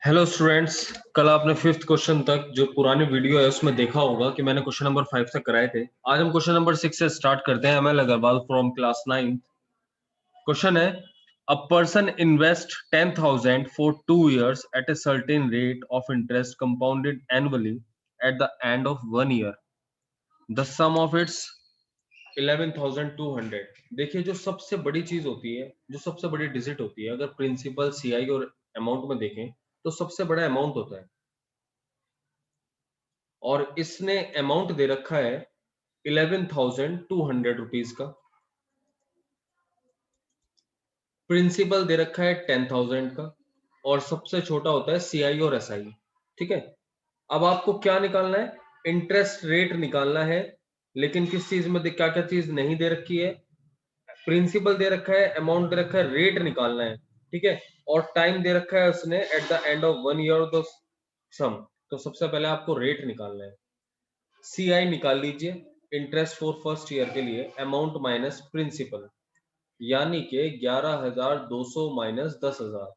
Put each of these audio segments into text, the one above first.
Hello students. कल आपने fifth question तक जो पुरानी वीडियो है उसमें देखा होगा कि मैंने क्वेश्चन नंबर 5 तक कराए थे। आज हम क्वेश्चन नंबर 6 से स्टार्ट करते हैं। ML Agrawal from class 9। Question है, a person invest 10,000 for 2 years at a certain rate of interest compounded annually at the end of 1 year. The sum of its 11,200। देखिए, जो सबसे बड़ी चीज होती है, जो सबसे बड़ी डिजिट होती है, अगर प्रिंसिपल, सीआई और अमाउंट में देखें तो सबसे बड़ा अमाउंट होता है। और इसने अमाउंट दे रखा है 11,200 रुपीज का। प्रिंसिपल दे रखा है 10,000 का। और सबसे छोटा होता है सीआई और एसआई। ठीक है, अब आपको क्या निकालना है? इंटरेस्ट रेट निकालना है। लेकिन किस चीज में क्या क्या चीज नहीं दे रखी है? प्रिंसिपल दे रखा है, अमाउंट दे रखा है, रेट निकालना है। ठीक है, और टाइम दे रखा है उसने at the end of 1 year the sum. तो सबसे पहले आपको रेट निकालना है। सीआई निकाल लीजिए, इंटरेस्ट फॉर फर्स्ट ईयर के लिए, अमाउंट माइनस प्रिंसिपल, यानी कि 11,200 माइनस 10,000,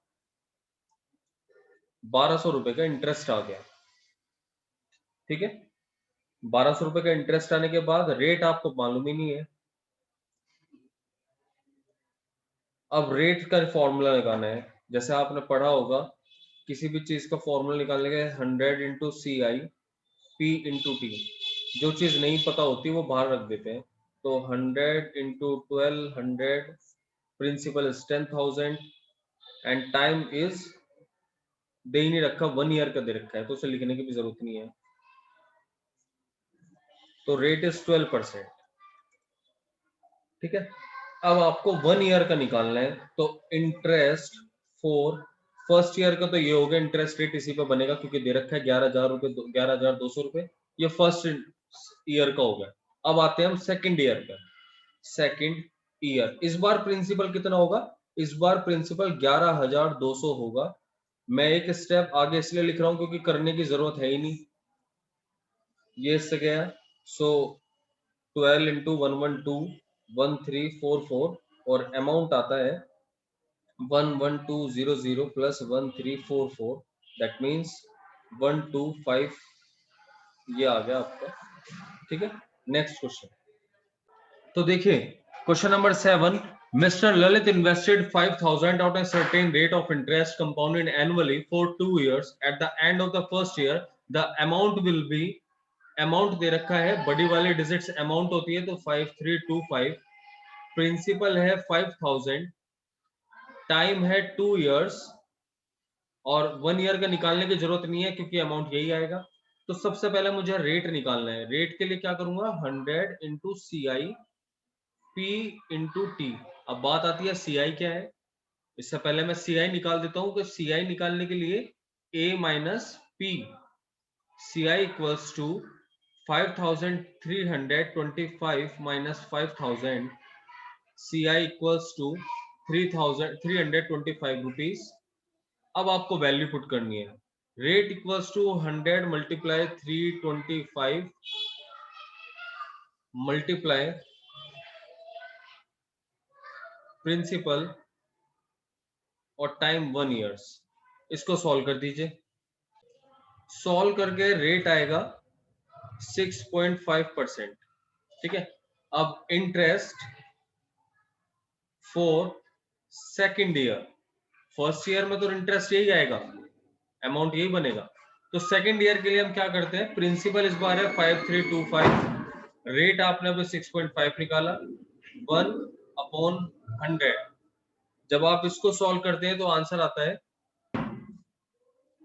1,200 रुपए का इंटरेस्ट आ गया। ठीक है, 1,200 रुपए का इंटरेस्ट आने के बाद रेट आपको मालूम ही नहीं है। अब रेट का फॉर्मूला निकालना है। जैसे आपने पढ़ा होगा, किसी भी चीज का फॉर्मूला निकालने के 100 into C I P into T. जो चीज नहीं पता होती वो बाहर रख देते हैं। तो 100 into 1200, principal is 10,000 and time is दे ही नहीं रखा, 1 year का दे रखा है, तो उसे लिखने की भी जरूरत नहीं है। तो रेट इज 12%। ठीक है, अब आपको 1 year का निकालना है। तो इंटरेस्ट फॉर फर्स्ट ईयर का तो ये हो गया, इंटरेस्ट रेट इसी पे बनेगा क्योंकि दे रखा है 11,000 रुपए, 11,200 रुपए। ये फर्स्ट ईयर का हो गया। अब आते हैं हम सेकंड ईयर का। सेकंड ईयर, इस बार प्रिंसिपल कितना होगा? इस बार प्रिंसिपल 11,200 होगा। मैं एक स्टेप आगे इसलिए लिख रहा हूं क्योंकि करने की जरूरत है ही नहीं। ये इससे गया, सो 12 इंटू 112 1344, और अमाउंट आता है 11200 प्लस 1344, दैट मीन्स 125। ये आ गया आपका। ठीक है, नेक्स्ट क्वेश्चन। तो देखिए, question number 7, mister Lalit invested 5,000 at a certain rate of interest compounded annually for 2 years. At the end of the first year, the amount will be, amount दे रखा है, बड़ी वाली डिजिट्स अमाउंट होती है तो 5325, प्रिंसिपल है 5,000, टाइम है 2 years, और 1 year का निकालने की जरूरत नहीं है क्योंकि अमाउंट यही आएगा। तो सबसे पहले मुझे रेट निकालना है। रेट के लिए क्या करूंगा? 100 into C I P into T. अब बात आती है सी आई क्या है। इससे पहले मैं सी आई निकाल देता हूं। तो सी आई निकालने के लिए A minus P, C I equals to 5,325 माइनस 5,000, C I equals to 3,325 rupees. अब आपको वैल्यू पुट करनी है। Rate equals to 100 multiply 325 multiply principal और टाइम 1 years। इसको सॉल्व कर दीजिए। सॉल्व करके रेट आएगा 6.5%। ठीक है, अब interest for second year, first year में तो इंटरेस्ट यही आएगा, अमाउंट यही बनेगा। तो सेकेंड ईयर के लिए हम क्या करते हैं? प्रिंसिपल इस बार है 5,325, रेट आपने अभी 6.5 निकाला, 1/100। जब आप इसको सॉल्व करते हैं तो आंसर आता है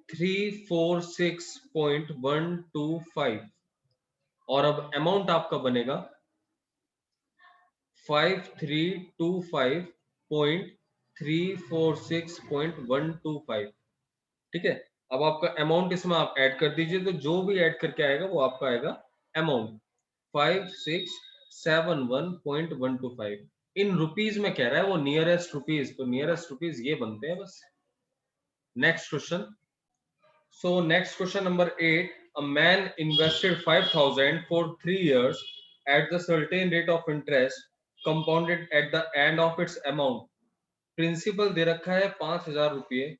346.125, और अब अमाउंट आपका बनेगा 5,325.346.125। ठीक है, अब आपका अमाउंट इसमें आप ऐड कर दीजिए, तो जो भी ऐड करके आएगा वो आपका आएगा अमाउंट 5,671.125। इन रुपीज में कह रहा है वो, नियरेस्ट रुपीज, तो नियरेस्ट रुपीज ये बनते हैं बस। Next question. So next question number 8, a man invested 5,000 for 3 years at the certain rate of interest compounded at the end of its amount. Principal दे रखा है 5,000 रुपये,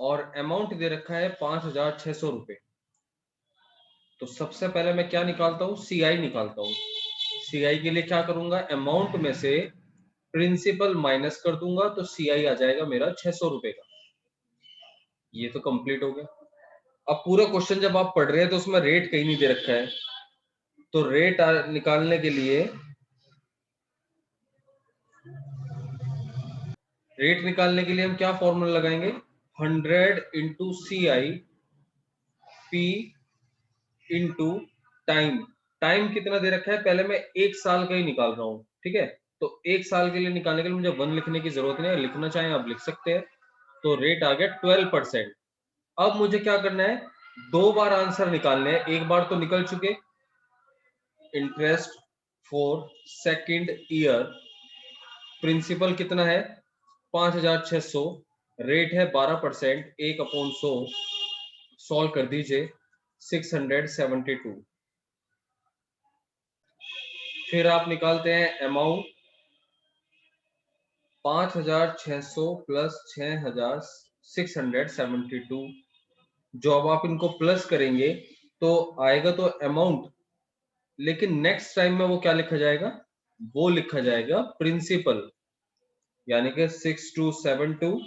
और अमाउंट दे रखा है 5,600 रुपए। तो सबसे पहले मैं क्या निकालता हूँ, सीआई निकालता हूँ। सीआई के लिए क्या करूंगा, अमाउंट में से प्रिंसिपल माइनस कर दूंगा तो सीआई आ जाएगा मेरा 600 रुपए का। ये तो कंप्लीट हो गया। अब पूरा क्वेश्चन जब आप पढ़ रहे हैं तो उसमें रेट कहीं नहीं दे रखा है, तो रेट निकालने के लिए हम क्या फॉर्मूला लगाएंगे, 100 into C I P into time. Time कितना दे रखा है, पहले मैं 1 साल का ही निकाल रहा हूँ, ठीक है। तो 1 साल के लिए निकालने के लिए मुझे 1 लिखने की जरूरत नहीं है, लिखना चाहें आप लिख सकते हैं। तो रेट आ गया 12%। अब मुझे क्या करना है, 2 बार आंसर निकालने हैं। एक बार तो निकल चुके, interest for second year, principal कितना है 5,600, रेट है 12%, 1/100, सॉल्व कर दीजिए 672। फिर आप निकालते हैं अमाउंट 5,600 प्लस 6,672। जो अब आप इनको प्लस करेंगे तो आएगा तो अमाउंट, लेकिन नेक्स्ट टाइम में वो क्या लिखा जाएगा, वो लिखा जाएगा प्रिंसिपल, यानी कि 6272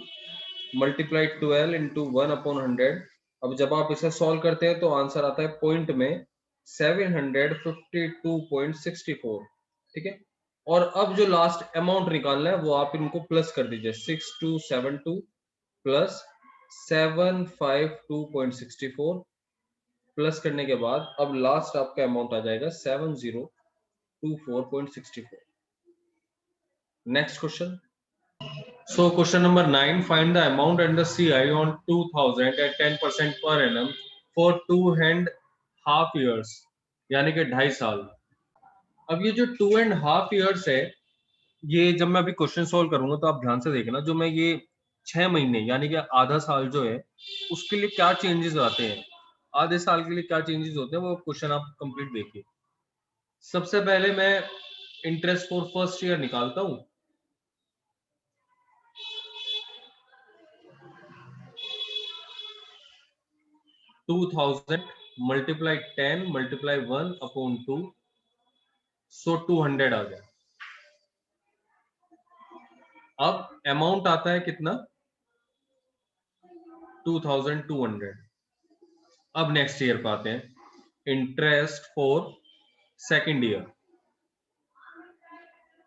मल्टीप्लाई 12 इंटू 1/100। अब जब आप इसे सॉल्व करते हैं तो आंसर आता है पॉइंट में 752.64, ठीक है। और अब जो लास्ट अमाउंट निकालना है वो आप इनको प्लस कर दीजिए, 6272 प्लस 752.64, प्लस करने के बाद अब लास्ट आपका अमाउंट आ जाएगा 7024.64। Next question. So question number 9, find the amount and the CI on 2,000 at 10% per annum for 2.5 years, यानी कि 2.5 साल। अब ये जो 2.5 years है, ये जब मैं अभी क्वेश्चन सोल्व करूंगा तो आप ध्यान से देखना, जो मैं ये 6 महीने यानी कि आधा साल जो है उसके लिए क्या चेंजेस आते हैं, आधे साल के लिए क्या चेंजेस होते हैं, वो क्वेश्चन आप कंप्लीट देखिए। सबसे पहले मैं इंटरेस्ट फॉर फर्स्ट ईयर निकालता हूं। टू 2000 मल्टीप्लाई 10 मल्टीप्लाई 1/2, सो 200 आ गया। अब अमाउंट आता है कितना, 2200। अब नेक्स्ट ईयर पे आते हैं, interest for second year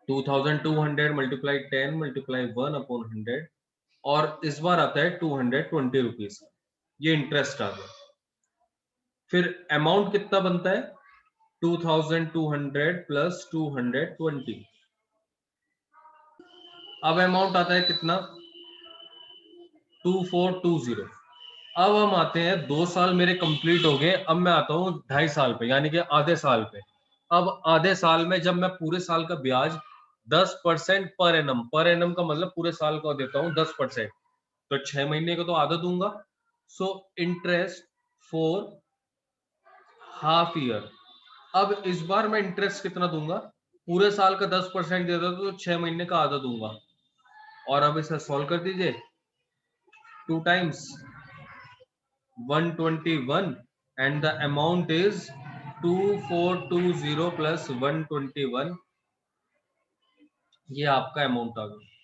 2200 multiply 10 multiply 1/100, और इस बार आता है 220 रुपीज, ये इंटरेस्ट आ गया। फिर अमाउंट कितना बनता है, 2200 प्लस 220। अब अमाउंट आता है कितना, 2420। अब हम आते हैं, 2 साल मेरे कंप्लीट हो गए, अब मैं आता हूँ 2.5 साल पे, यानी कि आधे साल पे। अब आधे साल में जब मैं पूरे साल का ब्याज 10% पर एनम का मतलब पूरे साल का देता हूँ 10%, तो 6 महीने को तो आधा दूंगा। So interest for half year. अब इस बार मैं इंटरेस्ट कितना दूंगा, पूरे साल का 10% देता तो 6 महीने का आधा दूंगा। और अब इसे सॉल्व कर दीजिए, 2 times 121 and the amount is 2420 plus 121, ये आपका अमाउंट आ गया।